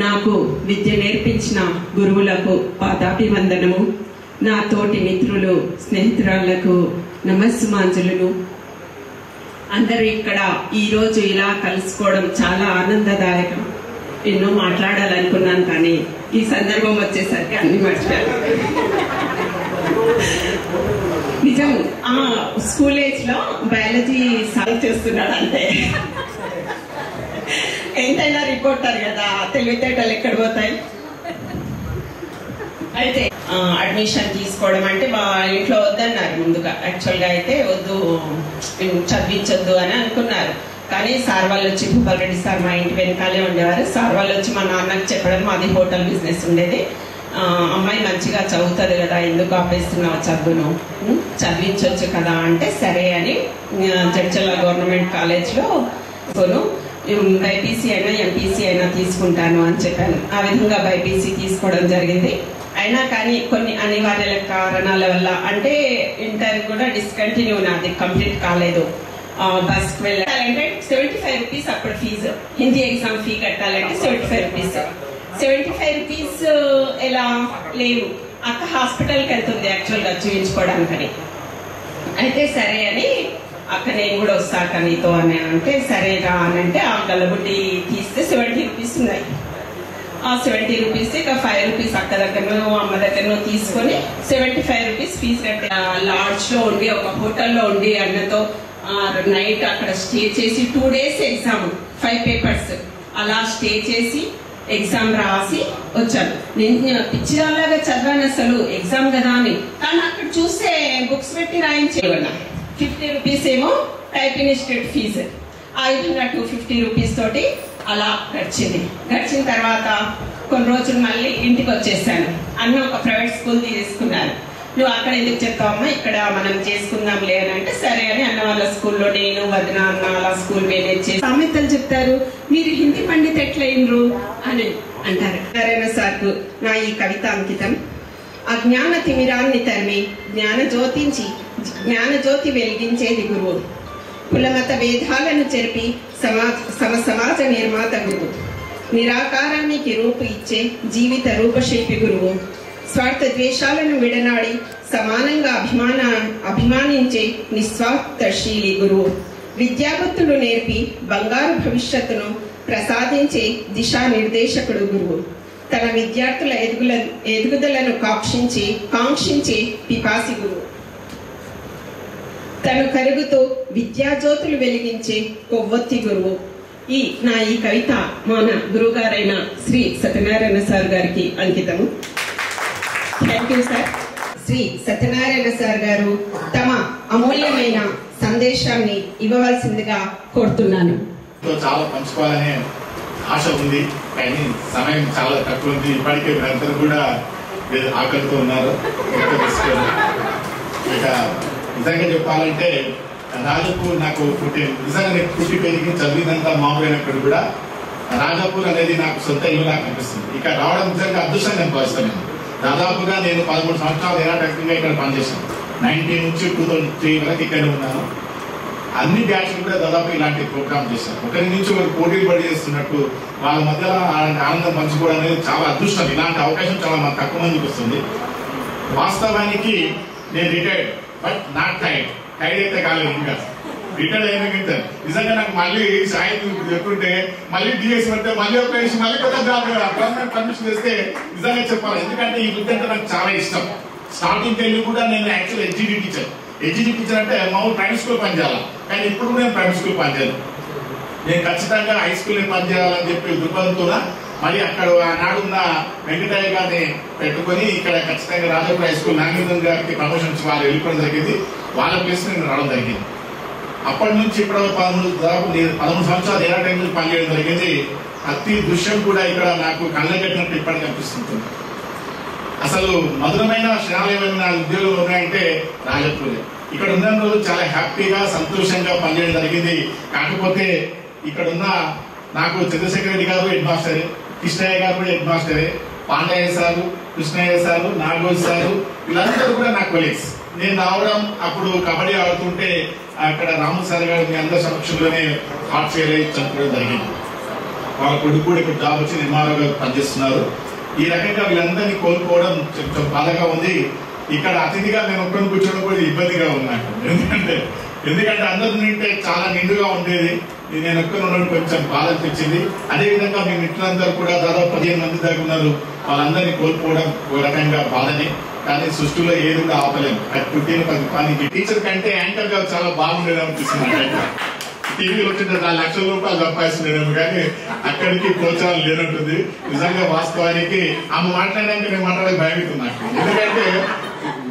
నాకు విద్య నేర్పించిన గురువులకు పాదాభివందనము. నా తోటి మిత్రులు స్నేహితురాళ్లకు నమస్సుమాంజలులు. అందరూ ఇక్కడ ఈరోజు ఇలా కలుసుకోవడం చాలా ఆనందదాయకం. ఎన్నో మాట్లాడాలనుకున్నాను కానీ ఈ సందర్భం వచ్చేసరికి అన్ని మర్చిపోయాను. నిజం, స్కూల్ ఏజ్ లో బయాలజీ సాల్వ్ చేస్తున్నాడు అంతే. ఎంతైనా రిపోర్టర్ కదా, తెలివితేటలు ఎక్కడ పోతాయి. అయితే అడ్మిషన్ తీసుకోవడం అంటే మా ఇంట్లో వద్దన్నారు ముందుగా. యాక్చువల్గా అయితే వద్దు, చదివించొద్దు అని అనుకున్నారు. కానీ సార్ వాళ్ళు వచ్చి, భూపాల్ రెడ్డి సార్ మా ఇంటి వెనకాలే ఉండేవారు. సార్ వాళ్ళు వచ్చి మా నాన్నకి చెప్పడం, మాది హోటల్ బిజినెస్ ఉండేది, అమ్మాయి మంచిగా చదువుతుంది కదా, ఎందుకు ఆపేస్తున్నావు చదువును, చదివించవచ్చు కదా అంటే సరే అని జడ్చర్ల గవర్నమెంట్ కాలేజ్లో బైపీసీ అయినా ఎంపీసీ అయినా తీసుకుంటాను అని చెప్పాను. ఆ విధంగా బైపీసీ తీసుకోవడం జరిగింది. అయినా కానీ కొన్ని అనివార్య కారణాల వల్ల అంటే ఇంటర్ కూడా డిస్కంటిన్యూ, నాది కంప్లీట్ కాలేదు. బస్కి వెళ్ళాలంటే 75 రూపీస్ అప్పుడు ఫీజు, హిందీ ఎగ్జామ్ ఫీ కట్టాలంటే 75 రూపీస్. 75 రూపీస్ ఎలా లేవు, అక్క హాస్పిటల్కి వెళ్తుంది యాక్చువల్గా చూపించుకోవడానికని. అయితే సరే అని అక్క నేను కూడా వస్తాక నీతో అని అంటే సరే రా అని అంటే ఆ గల్లబుడ్డి తీస్తే 70 రూపీస్ ఉన్నాయి. ఆ 70 రూపీస్ ఇక 5 రూపీస్ అక్క దగ్గరనో అమ్మ దగ్గరనో తీసుకొని 75 రూపీస్ ఫీజు కట్టే లాడ్జ్ లో ఉండి ఒక హోటల్లో ఉండి అన్నతో నైట్ అక్కడ స్టే చేసి 2 days ఎగ్జామ్ 5 పేపర్స్ అలా స్టే చేసి ఎగ్జామ్ రాసి వచ్చాను. నేను పిచ్చిదాలాగా చదివాను అసలు ఎగ్జామ్ కదా అని. కానీ అక్కడ చూస్తే బుక్స్ పెట్టి రాయించేవాళ్ళ. 50 రూపీస్ ఏమో టైపింగ్ ఇన్స్టిట్యూట్ ఫీజు. ఆ విధంగా 250 రూపీస్ తోటి అలా గడిచిన తర్వాత కొన్ని రోజులు మళ్ళీ ఇంటికి వచ్చేసాను. అన్న ఒక ప్రైవేట్ స్కూల్ తీసుకున్నాను. నువ్వు అక్కడ ఎందుకు చెప్తావమ్మా, ఇక్కడ మనం చేసుకుందాంలే అని అంటే సరే అని అన్న వాళ్ళ స్కూల్లో నేను వదిన అన్న అలా స్కూల్ మేనేజ్ చేసి సామెతలు చెప్తారు. మీరు హిందీ పండిత్ ఎట్లయినరు అని అంటారు. నారాయణ సార్కు నా ఈ కవిత అంకితం. అజ్ఞాన తిమిరాన్ని తరిమి జ్ఞానజ్యోతి వెలిగించేది గురువు. కులమత భేదాలను చెరిపి సమాజ నిర్మాత గురువు. నిరాకారానికి రూపు ఇచ్చే జీవిత రూపశిల్పి గురువు. స్వార్థ ద్వేషాలను విడనాడి సమానంగా అభిమానించే నిస్వార్థశీలి గురువు. విద్యాబుద్ధులు నేర్పి బంగారు భవిష్యత్తును ప్రసాదించే దిశానిర్దేశకుడు గురువు. తన విద్యార్థుల ఎదుగుదలను కాంక్షించే పిపాసి గురువు. తను కరుగుతూ విద్యాజ్యోతులు వెలిగించే కొవ్వొత్తి గురువు. నా ఈ కవిత మన గురువుగారైన శ్రీ సత్యనారాయణ సార్ గారికి అంకితము. Thank you sir. Shri Satyanarayana sir garu తమ అమూల్యమైన సందేశాన్ని ఇవ్వవలసిందిగా కోరుతున్నాను. చాలా పంచుకోవాలనే ఆశ ఉంది, కానీ సమయం చాలా తక్కువ ఉంది. ఇప్పటికే మీరందరూ కూడా ఆకలితో ఉన్నారు. ఇక నిజంగా చెప్పాలంటే రాజపూర్ నాకు నిజంగా నేను పుట్టి పెరిగి చదివినంత మామూలైనప్పుడు కూడా రాజపూర్ అనేది నాకు సొంత ఇల్లు నాకు అనిపిస్తుంది. ఇక రావడం నిజంగా అదృష్టంగా నేను భావిస్తాను. దాదాపుగా నేను 13 సంవత్సరాలు ఏడాటంగా ఇక్కడ పనిచేశాను. 90 నుంచి 2003 వరకు ఇక్కడ ఉన్నాను. అన్ని బ్యాచ్లు కూడా దాదాపు ఇలాంటి ప్రోగ్రామ్ చేశాను. ఒకరి నుంచి ఒకరు పోటీలు పడి చేస్తున్నట్టు వాళ్ళ మధ్యలో ఆనందం పంచుకోవడం అనేది చాలా అదృష్టం. ఇలాంటి అవకాశం చాలా తక్కువ మందికి వస్తుంది. వాస్తవానికి నేను రిటైర్డ్, బట్ నాట్ టైర్డ్ అయితే కాలేదు. ఇంకా రిటైర్డ్ అయినా నిజంగా నాకు మళ్ళీ సాయి చెప్తుంటే మళ్ళీ డిఎస్ పడితే మళ్ళీ ఒక మళ్ళీ కొత్త జాబ్ పర్మనెంట్ పర్మిషన్ చేస్తే నిజంగా చెప్పాలి. ఎందుకంటే ఈ వృత్తి అంటే నాకు చాలా ఇష్టం. స్టార్టింగ్ వెళ్ళి కూడా నేను యాక్చువల్ హెచ్జిడి టీచర్ అంటే మా ఊరు ప్రైవేట్ స్కూల్ పనిచేయాలి, కానీ ఇప్పుడు నేను ప్రైవేట్ స్కూల్ పనిచేయాలి. నేను ఖచ్చితంగా హై స్కూల్ పనిచేయాలని చెప్పి దృక్పథంతో మరి అక్కడ ఆనాడున్న వెంకటయ్య గారిని పెట్టుకొని ఇక్కడ ఖచ్చితంగా రాజపూర్ హై స్కూల్ నాగేంద్రన్ గారికి ప్రమోషన్స్ వాళ్ళు వెళ్ళిపోవడం జరిగింది. వాళ్ళ ప్లేస్ నేను రావడం జరిగింది. అప్పటి నుంచి ఇప్పుడు 13 సంవత్సరాలు ఏడా టైం నుంచి పనిచేయడం జరిగింది. ప్రతి దృశ్యం కూడా ఇక్కడ నాకు కళ్ళ కట్టినట్టు ఇప్పటికి అనిపిస్తుంది. అసలు మధురమైన క్షణాలు ఏమైనా ఉద్యోగాలు ఉన్నాయంటే రాజపూరే. ఇక్కడ ఉన్న రోజు చాలా హ్యాపీగా సంతోషంగా పనిచేయడం జరిగింది. కాకపోతే ఇక్కడ ఉన్న నాకు చంద్రశేఖర్ రెడ్డి గారు హెడ్ మాస్టరే, కృష్ణయ్య గారు కూడా హెడ్ మాస్టరే, Pandaiah sir, Krishnaiah sir, Nagoj sir వీళ్ళందరూ కూడా నా కొలీగ్స్. నేను రావడం అప్పుడు కబడ్డీ ఆడుతుంటే అక్కడ రాము సార్ గారు మీ అందరి సమక్షంలోనే హార్ట్ ఫెయిల్ అయ్యి చనిపోవడం జరిగింది. వాళ్ళ కొడుకు కూడా ఇప్పుడు జాబ్ వచ్చి నిర్మాణంగా పనిచేస్తున్నారు. ఈ రకంగా వీళ్ళందరినీ కోల్పోవడం కొంచెం బాధగా ఉంది. ఇక్కడ అతిథిగా నేను ఒక్కరిని కూర్చోవడం కూడా ఇబ్బందిగా ఉన్నాను. ఎందుకంటే అందరూ నింటే చాలా నిండుగా ఉండేది. నేను ఒక్కరు ఉండడం కొంచెం బాధ అనిపించింది. అదేవిధంగా మీ మిత్రులందరూ కూడా దాదాపు 15 మంది దాకా ఉన్నారు. వాళ్ళందరినీ కోల్పోవడం ఒక రకంగా బాధనే, కానీ సృష్టిలో ఏది కూడా ఆపలేము. అది పుట్టిన పనికి టీచర్ కంటే యాంకర్ గా చాలా బాగుండేది అనిపిస్తుంది. టీవీలో వచ్చిన 4 లక్షల రూపాయలు సంపాదిస్తున్నాను, కానీ అక్కడికి ప్రోత్సాహం లేనట్టుంది. నిజంగా వాస్తవానికి ఆమె మాట్లాడడానికి నేను మాట్లాడే భయమవుతుంది నాకు. ఎందుకంటే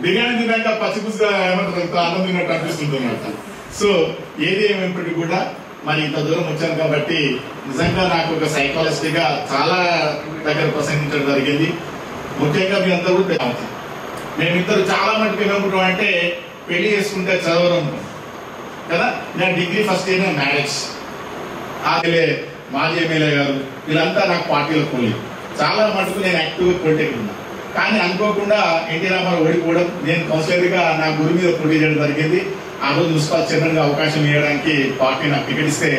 బిర్యానీ తిన్నాక పచ్చిపుసుగా ఏమంటారు అన్నం తిన్నట్టు అనిపిస్తుంది అన్నమాట. సో ఏది ఏమైనప్పటికీ కూడా మరి ఇంత దూరం వచ్చాను కాబట్టి నిజంగా నాకు ఒక సైకాలజిస్ట్ గా చాలా దగ్గర ప్రసంగించడం జరిగింది. ముఖ్యంగా మీ అందరూ కూడా మేమిద్దరు చాలా మటుకు ఏమనుకుంటాం అంటే పెళ్లి చేసుకుంటే చదవడం కదా. నేను డిగ్రీ ఫస్ట్ ఇయర్ మ్యారేజ్, మాజీ ఎమ్మెల్యే గారు వీళ్ళంతా నాకు పార్టీలో పోలి చాలా మటుకు నేను యాక్టివ్గా పొలిటిక్ ఉన్నా. కానీ అనుకోకుండా ఎన్టీ రామారావు ఓడిపోవడం, నేను కౌన్సిలర్గా నా గురి మీద పోటీ చేయడం జరిగింది. ఆ రోజు మున్సిపల్ చైర్మన్గా అవకాశం ఇవ్వడానికి పార్టీ నాకు టికెట్ ఇస్తే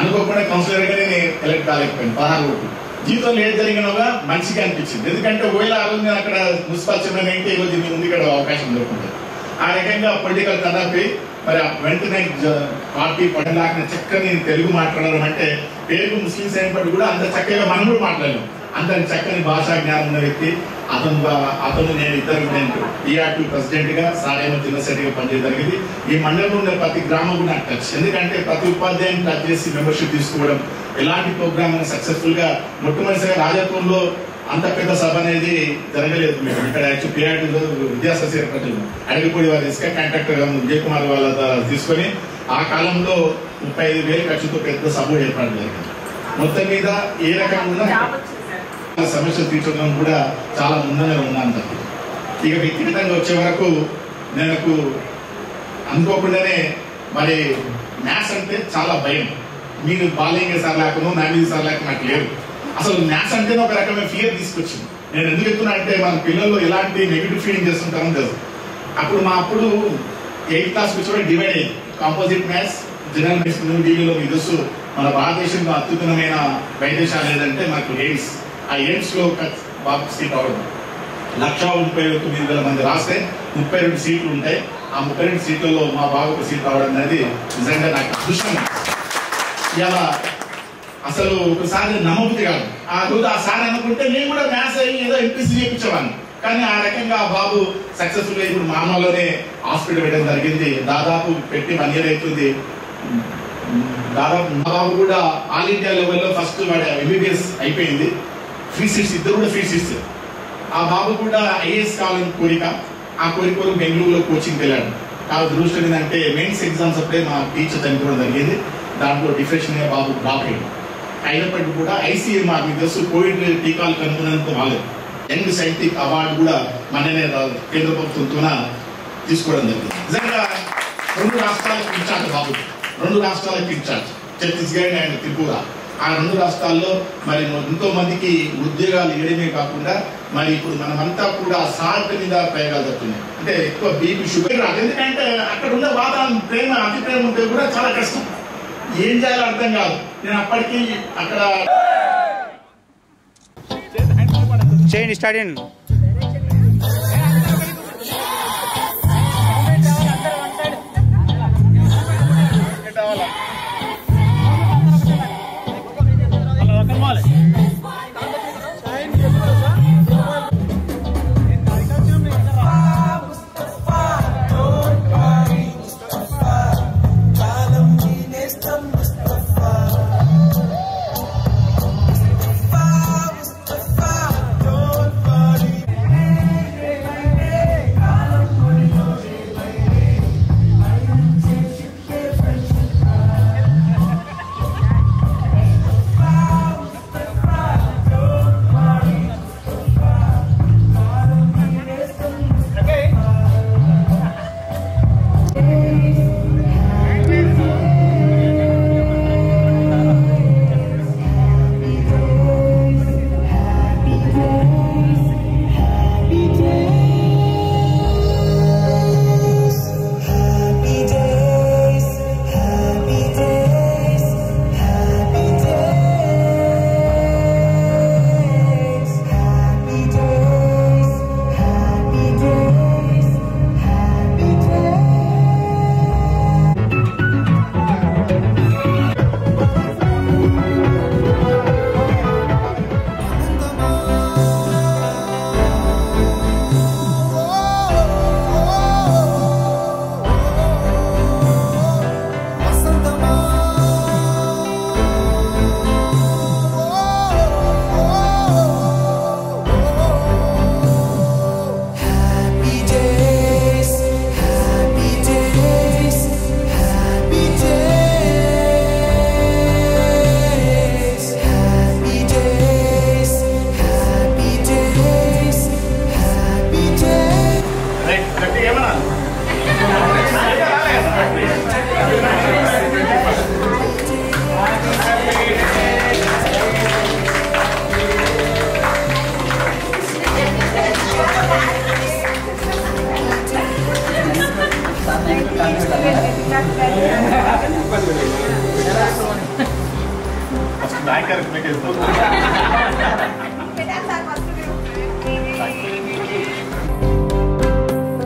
అనుకోకుండా కౌన్సిలర్గా నేను ఎలక్ట్ కాలేకపోయాను. 16 ఓట్లు. జీవితంలో ఏది జరిగినోగా మంచిగా అనిపించింది. ఎందుకంటే ఒకవేళ ఆ రోజు నేను అక్కడ మున్సిపల్ చైర్మన్ అయితే ఈ రోజు మీ ముందు ఇక్కడ అవకాశం దొరుకుతుంది. ఆ రకంగా పొలిటికల్ కదాపి మరి వెంటనే పార్టీ పడలాగిన చక్కని తెలుగు మాట్లాడడం అంటే పేరు ముస్లింస్ అయినప్పటికీ కూడా అంత చక్కగా మనం కూడా మాట్లాడలేం. అంత చక్కని భాషా జ్ఞానం ఉన్న వ్యక్తి అతను నేను ఇద్దరు టీఆర్టీ ప్రెసిడెంట్ గా సారేమో జిల్లా సెక్రటరీగా పనిచేయడం జరిగింది. ఈ మండలంలో ఉన్న ప్రతి గ్రామం కూడా నాకు టచ్. ఎందుకంటే ప్రతి ఉపాధ్యాయుని టచ్ చేసి మెంబర్షిప్ తీసుకోవడం, ఎలాంటి ప్రోగ్రామ్ అయినా సక్సెస్ఫుల్ గా మొట్టమొదటిసారిగా రాజాపూర్లో అంత పెద్ద సభ అనేది జరగలేదు. మేము ఇక్కడ టీఆర్టీలో విద్యాశాఖ ప్రజలు అడిగిపోయి వారి ఇసుక కాంట్రాక్టర్ విజయ్ కుమార్ వాళ్ళ తీసుకొని ఆ కాలంలో 35,000 ఖర్చుతో పెద్ద సభ ఏర్పాటు జరిగింది. మొత్తం మీద ఏ రకంగా సమస్యలు తీర్చడం కూడా చాలా ముందుగా ఉన్నాను. ఇక వ్యక్తిగతంగా వచ్చే వరకు నాకు అనుకోకుండానే మరి మ్యాథ్స్ అంటే చాలా భయం. మీరు బాలింగ సార్ లేకుండా నామిది సార్ లేక నాకు లేదు. అసలు మ్యాథ్స్ అంటే ఒక రకమైన ఫియర్ తీసుకొచ్చింది. నేను ఎందుకు చెప్తున్నా అంటే మన పిల్లల్లో ఎలాంటి నెగిటివ్ ఫీలింగ్ చేస్తుంటారని తెలుసు. అప్పుడు 8th క్లాస్ వచ్చి డివైడ్ అయ్యింది. కాంపోజిట్ మ్యాథ్స్, జనరల్ మెడిసిన్, డిగ్రీలో మీ తెలుసు మన భారతదేశంలో అత్యుత్తమైన వైద్యశాల ఏదంటే మనకు ఎయిమ్స్. ఆ ఎయిమ్స్ లో బాబు సీట్ అవడం 1,39,000 మంది రాస్తే 32 సీట్లు ఉంటాయి. ఆ 32 సీట్లలో మా బాబుకు సీట్ రావడం అనేది నిజంగా నాకు అదృష్టం. ఇలా అసలు ఒకసారి నమ్మబుద్ధి కాదు. ఆ రోజు ఆ సార్ అనుకుంటే నేను కూడా మ్యాథ్స్ అయ్యి ఏదో ఎంపీసీ చేయించేవాడిని. కానీ ఆ రకంగా బాబు సక్సెస్ఫుల్ గా ఇప్పుడు మామూలునే హాస్పిటల్ పెట్టడం జరిగింది. దాదాపు పెట్టి 1 year అవుతుంది. దాదాపు మా బాబు కూడా ఆల్ ఇండియా లెవెల్లో ఫస్ట్ వాడు ఎంబీబీఎస్ అయిపోయింది. ఫ్రీ సీట్స్, ఇద్దరు కూడా ఫ్రీ సీట్స్. ఆ బాబు కూడా ఐఏఎస్ కావాలని కోరిక. ఆ కోరికలు బెంగళూరులో కోచింగ్ వెళ్ళాడు. కాదు దృష్టి ఏంటంటే మెయిన్స్ ఎగ్జామ్స్ అప్పుడే మా టీచర్ చనిపోవడం జరిగింది. దాంట్లో డిప్రెషన్ బాబు డ్రాప్ అయ్యింది. అయినప్పటికీ కూడా ఐసీఎంఆర్ మీకు తెలుసు కోవిడ్ టీకాలు కనుగొనందుకు వాళ్ళు యంగ్ సైంటిఫిక్ అవార్డు కూడా మననే కేంద్ర ప్రభుత్వంతో తీసుకోవడం జరిగింది. నిజంగా 2 రాష్ట్రాలకు ఇన్ఛార్జ్ బాబు, 2 రాష్ట్రాలకు ఇన్ఛార్జ్, ఛత్తీస్గఢ్ అండ్ త్రిపుర. ఆ 2 రాష్ట్రాల్లో మరి ఎంతో మందికి ఉద్యోగాలు ఇవ్వడమే కాకుండా మరి ఇప్పుడు మనమంతా కూడా సాల్ట్ మీద ప్రయోగాలు జరుగుతున్నాయి. అంటే ఎక్కువ బీపీ, షుగర్ రాదు. ఎందుకంటే అక్కడ ఉన్న వాతావరణం ప్రేమ, అతి ప్రేమ ఉంటే కూడా చాలా కష్టం. ఏం చేయాలో అర్థం కాదు. నేను అప్పటికి అక్కడ చేయండి స్టార్ట్ చేయండి.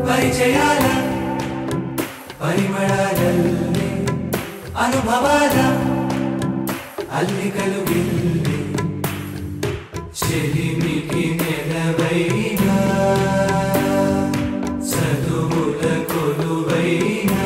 పరిచయాల పరిమళాలల్లే అనుభవాల అల్లికలు గిల్లి చెలిమికి నెలవైనా చదువుల కొలువైనా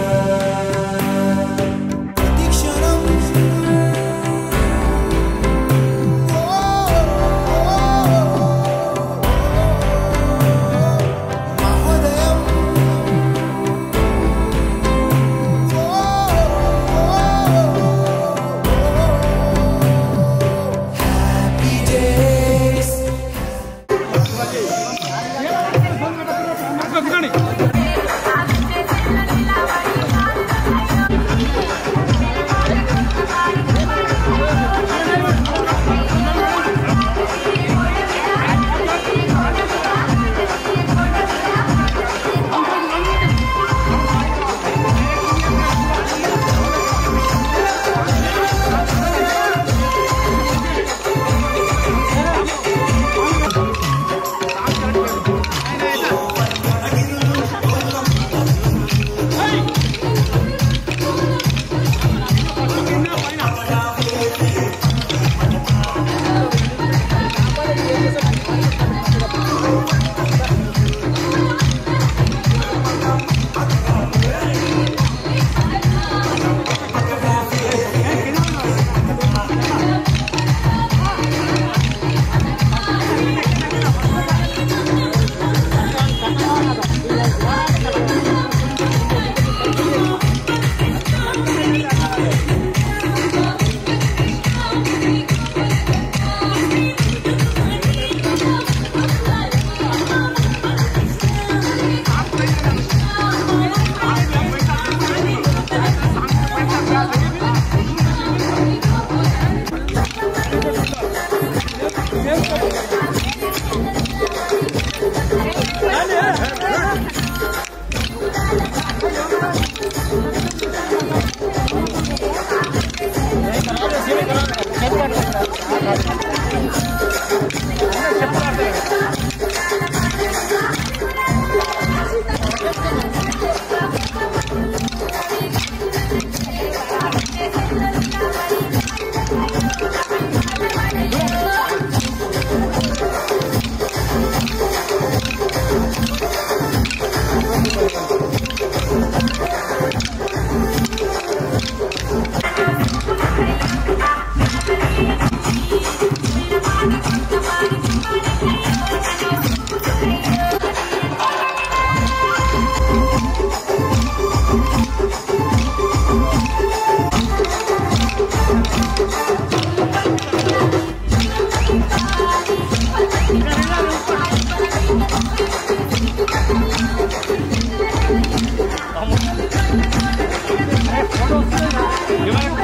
Gimana?